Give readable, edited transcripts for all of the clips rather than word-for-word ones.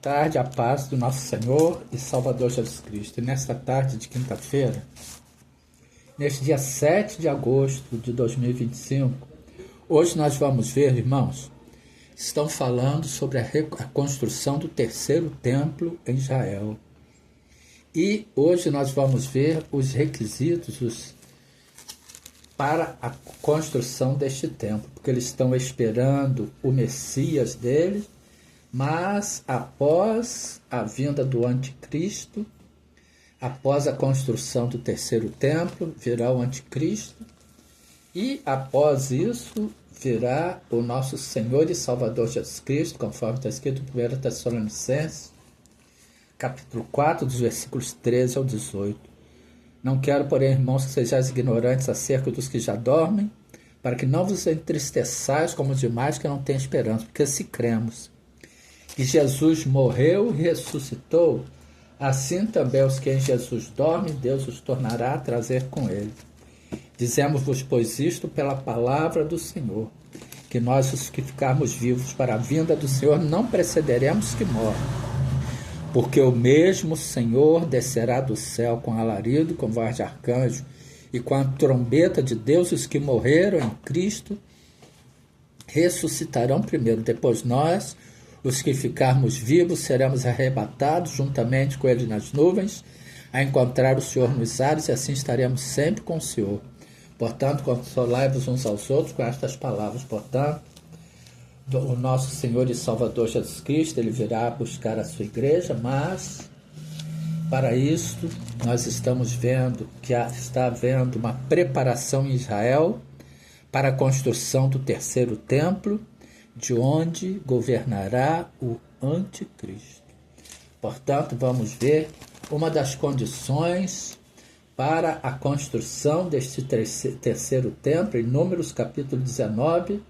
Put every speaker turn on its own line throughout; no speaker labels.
Tarde, a paz do nosso Senhor e Salvador Jesus Cristo. E nesta tarde de quinta-feira, neste dia 7 de agosto de 2025, hoje nós vamos ver, irmãos, estão falando sobre a construção do terceiro templo em Israel. E hoje nós vamos ver os requisitos para a construção deste templo, porque eles estão esperando o Messias deles. Mas após a vinda do anticristo, após a construção do terceiro templo, virá o anticristo, e após isso virá o nosso Senhor e Salvador Jesus Cristo, conforme está escrito em 1 Tessalonicenses, capítulo 4, dos versículos 13 ao 18. Não quero, porém, irmãos, que sejais ignorantes acerca dos que já dormem, para que não vos entristeçais como os demais que não têm esperança, porque se cremos que Jesus morreu e ressuscitou, assim também os que em Jesus dormem, Deus os tornará a trazer com ele. Dizemos-vos, pois, isto pela palavra do Senhor, que nós, os que ficarmos vivos para a vinda do Senhor, não precederemos que morram. Porque o mesmo Senhor descerá do céu com alarido, com voz de arcanjo, e com a trombeta de Deus, os que morreram em Cristo ressuscitarão primeiro. Depois nós, os que ficarmos vivos, seremos arrebatados juntamente com ele nas nuvens, a encontrar o Senhor nos ares, e assim estaremos sempre com o Senhor. Portanto, consolai-vos uns aos outros com estas palavras. Portanto, o nosso Senhor e Salvador Jesus Cristo, ele virá buscar a sua igreja, mas para isto nós estamos vendo que está havendo uma preparação em Israel para a construção do terceiro templo, de onde governará o anticristo. Portanto, vamos ver uma das condições para a construção deste terceiro templo, em Números capítulo 19,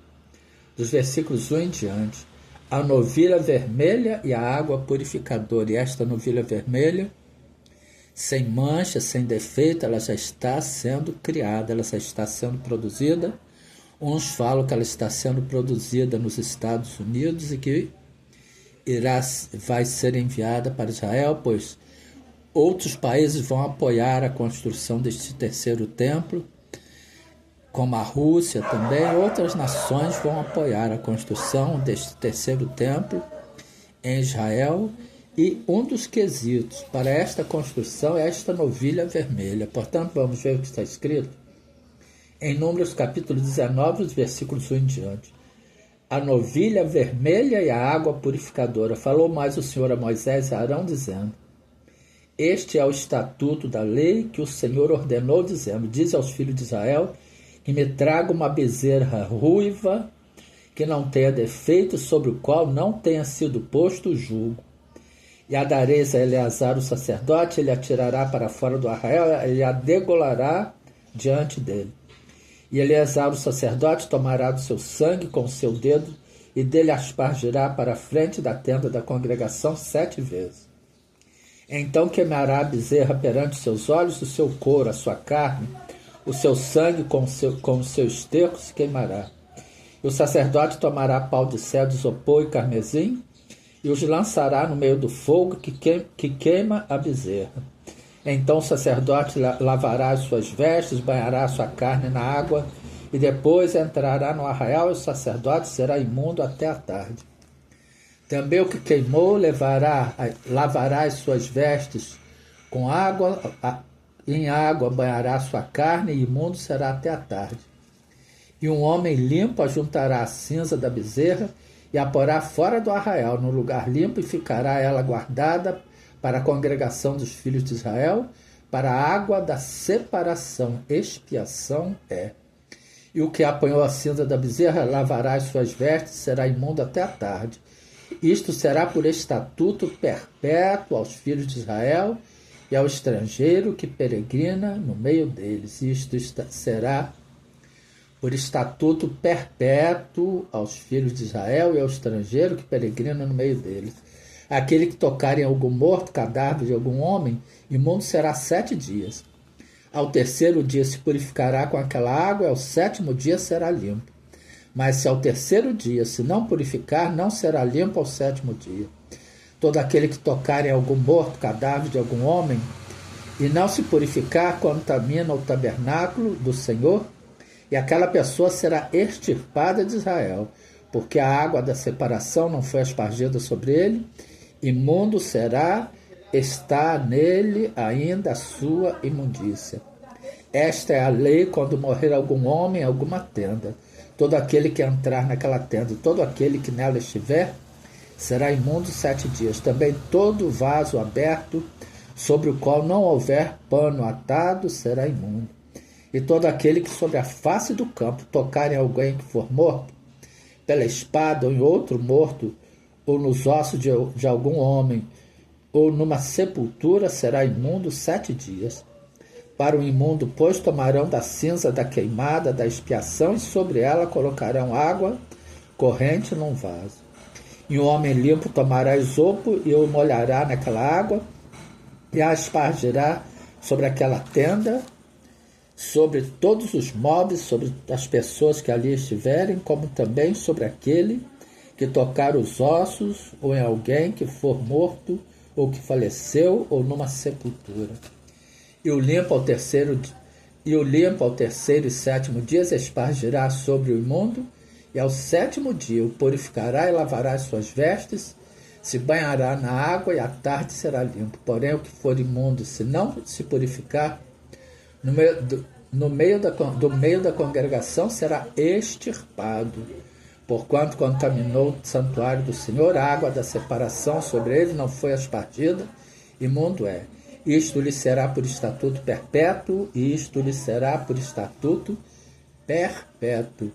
dos versículos 1 em diante. A novilha vermelha e a água purificadora. E esta novilha vermelha, sem mancha, sem defeito, ela já está sendo criada, ela já está sendo produzida. Uns falam que ela está sendo produzida nos Estados Unidos e que vai ser enviada para Israel, pois outros países vão apoiar a construção deste terceiro templo, como a Rússia também. Outras nações vão apoiar a construção deste terceiro templo em Israel. E um dos quesitos para esta construção é esta novilha vermelha. Portanto, vamos ver o que está escrito em Números capítulo 19, os versículos 1 em diante. A novilha vermelha e a água purificadora. Falou mais o Senhor a Moisés e a Arão, dizendo: Este é o estatuto da lei que o Senhor ordenou, dizendo: Diz aos filhos de Israel que me traga uma bezerra ruiva, que não tenha defeito, sobre o qual não tenha sido posto o jugo. E a dareis a Eleazar o sacerdote, ele a tirará para fora do arraial, ele a degolará diante dele. E Eleazar o sacerdote tomará do seu sangue com o seu dedo e dele aspargirá para a frente da tenda da congregação 7 vezes. Então queimará a bezerra perante os seus olhos, o seu couro, a sua carne, o seu sangue com o seu esterco se queimará. E o sacerdote tomará pau de cedro, isopor e carmesim e os lançará no meio do fogo que queima a bezerra. Então o sacerdote lavará as suas vestes, banhará a sua carne na água, e depois entrará no arraial, e o sacerdote será imundo até a tarde. Também o que queimou lavará as suas vestes com água, em água banhará a sua carne, e imundo será até a tarde. E um homem limpo ajuntará a cinza da bezerra, e a porá fora do arraial, no lugar limpo, e ficará ela guardada para a congregação dos filhos de Israel, para a água da separação, expiação é. E o que apanhou a cinza da bezerra lavará as suas vestes, será imundo até a tarde. Isto será por estatuto perpétuo aos filhos de Israel e ao estrangeiro que peregrina no meio deles. Isto será por estatuto perpétuo aos filhos de Israel e ao estrangeiro que peregrina no meio deles. Aquele que tocar em algum morto, cadáver de algum homem, imundo será 7 dias. Ao terceiro dia se purificará com aquela água, e ao 7º dia será limpo. Mas se ao terceiro dia se não purificar, não será limpo ao 7º dia. Todo aquele que tocar em algum morto, cadáver de algum homem, e não se purificar, contamina o tabernáculo do Senhor, e aquela pessoa será extirpada de Israel, porque a água da separação não foi aspargida sobre ele, imundo será, está nele ainda a sua imundícia. Esta é a lei quando morrer algum homem em alguma tenda. Todo aquele que entrar naquela tenda, todo aquele que nela estiver, será imundo 7 dias. Também todo vaso aberto, sobre o qual não houver pano atado, será imundo. E todo aquele que sobre a face do campo tocar em alguém que for morto, pela espada ou em outro morto, ou nos ossos de algum homem, ou numa sepultura, será imundo 7 dias. Para o imundo, pois, tomarão da cinza da queimada, da expiação, e sobre ela colocarão água corrente num vaso. E o homem limpo tomará esopo e o molhará naquela água, e a aspargirá sobre aquela tenda, sobre todos os móveis, sobre as pessoas que ali estiverem, como também sobre aquele que tocar os ossos, ou em alguém que for morto, ou que faleceu, ou numa sepultura. E o limpo ao terceiro e 7º dias espargirá sobre o imundo, e ao 7º dia o purificará e lavará as suas vestes, se banhará na água, e à tarde será limpo. Porém, o que for imundo, se não se purificar, do meio da congregação será extirpado, porquanto contaminou o santuário do Senhor, a água da separação sobre ele não foi aspargida, imundo é. Isto lhe será por estatuto perpétuo, e isto lhe será por estatuto perpétuo.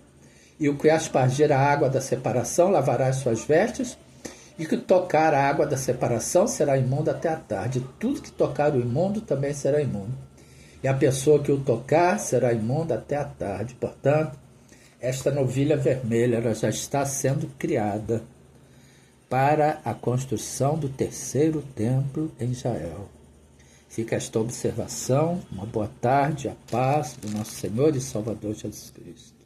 E o que aspargir a água da separação lavará as suas vestes, e que tocar a água da separação será imundo até a tarde. Tudo que tocar o imundo também será imundo. E a pessoa que o tocar será imunda até a tarde. Portanto, esta novilha vermelha ela já está sendo criada para a construção do 3º templo em Israel. Fica esta observação. Uma boa tarde, a paz do nosso Senhor e Salvador Jesus Cristo.